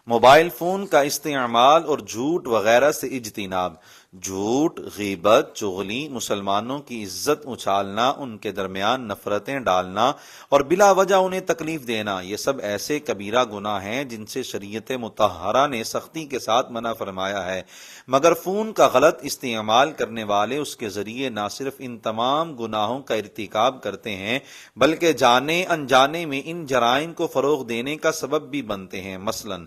Mobile phone کا استعمال اور جھوٹ وغیرہ سے اجتناب۔ جھوٹ، غیبت، چغلی، مسلمانوں کی عزت اچھالنا، ان کے درمیان نفرتیں ڈالنا اور بلا وجہ انہیں تکلیف دینا، یہ سب ایسے کبیرہ گناہ ہیں جن سے شریعت مطہرہ نے سختی کے ساتھ منع فرمایا ہے، مگر فون کا غلط استعمال کرنے والے اس کے ذریعے نہ صرف ان تمام گناہوں کا ارتکاب کرتے ہیں بلکہ جانے انجانے میں ان جرائم کو فروغ دینے کا سبب بھی بنتے ہیں۔ مثلا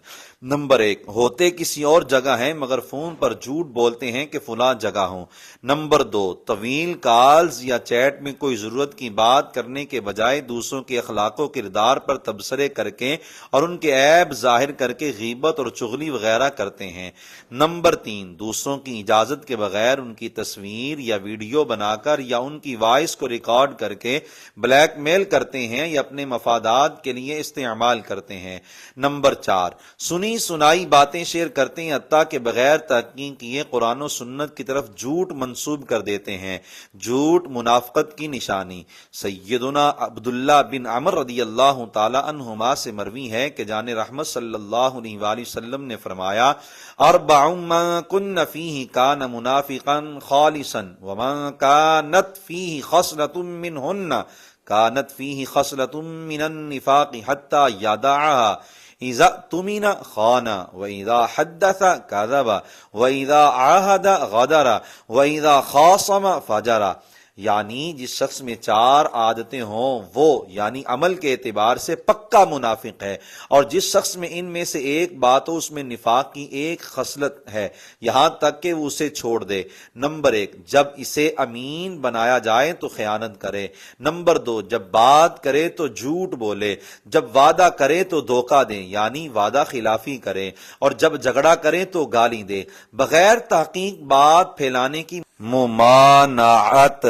نمبر 1، ہوتے کسی اور جگہ ہیں مگر فون پر جھوٹ بولتے ہیں کہ فلاں جگہ ہوں۔ نمبر 2، طویل کالز یا چیٹ میں کوئی ضرورت کی بات کرنے کے بجائے دوسروں کے اخلاق و کردار پر تبصرے کر کے اور ان کے عیب ظاہر کر کے غیبت اور چغلی وغیرہ کرتے ہیں۔ نمبر 3، دوسروں کی اجازت کے بغیر ان کی تصویر یا ویڈیو بنا کر یا ان کی وائس کو ریکارڈ کر کے بلیک میل کرتے ہیں یا اپنے مفادات کے لیے استعمال کرتے ہیں۔ نمبر 4، سنی سنائی باتیں شیئر کرتے ہیں، حتیٰ کہ بغیر تحقیق کیے قرآن و سنت کی طرف جھوٹ منسوب کر دیتے ہیں۔ جھوٹ منافقت کی نشانی۔ سیدنا عبداللہ بن عمر رضی اللہ تعالی عنہما سے مروی ہے کہ جان رحمت صلی اللہ علیہ وآلہ وسلم نے فرمایا، اربع من کن فیہ کان منافقا خالصا ومن کانت فیہ خصلۃ منہن کانت فیہ خصلۃ من النفاق حتی یدعها اذا اؤتمن خان واذا حدث کذب واذا عاہد غدر واذا خاصم فجر، یعنی جس شخص میں 4 عادتیں ہوں وہ یعنی عمل کے اعتبار سے پکا منافق ہے، اور جس شخص میں ان میں سے ایک بات ہو اس میں نفاق کی ایک خصلت ہے یہاں تک کہ وہ اسے چھوڑ دے۔ نمبر 1، جب اسے امین بنایا جائے تو خیانت کرے۔ نمبر 2، جب بات کرے تو جھوٹ بولے، جب وعدہ کرے تو دھوکہ دے یعنی وعدہ خلافی کرے، اور جب جھگڑا کرے تو گالی دے۔ بغیر تحقیق بات پھیلانے کی ممانعت۔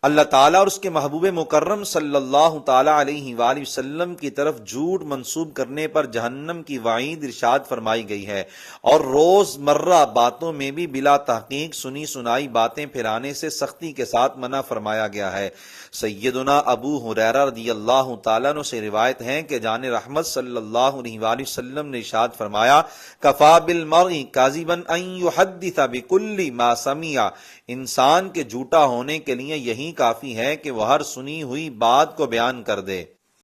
اللہ تعالیٰ اور اس کے محبوب مکرم صلی اللہ تعالی علیہ وآلہ وسلم کی طرف جھوٹ منسوب کرنے پر جہنم کی وعید ارشاد فرمائی گئی ہے، اور روز مرہ باتوں میں بھی بلا تحقیق سنی سنائی باتیں پھیلانے سے سختی کے ساتھ منع فرمایا گیا ہے۔ سیدنا ابو ہریرہ رضی اللہ تعالیٰ عنہ سے روایت ہے کہ جان رحمت صلی اللہ علیہ وآلہ وسلم نے ارشاد فرمایا، کفا بالمرء کاذبا ان یحدث بکل ما سمع، انسان کے جھوٹا ہونے کے لیے یہی کافی ہے کہ وہ ہر سنی ہوئی بات کو بیان کر دے۔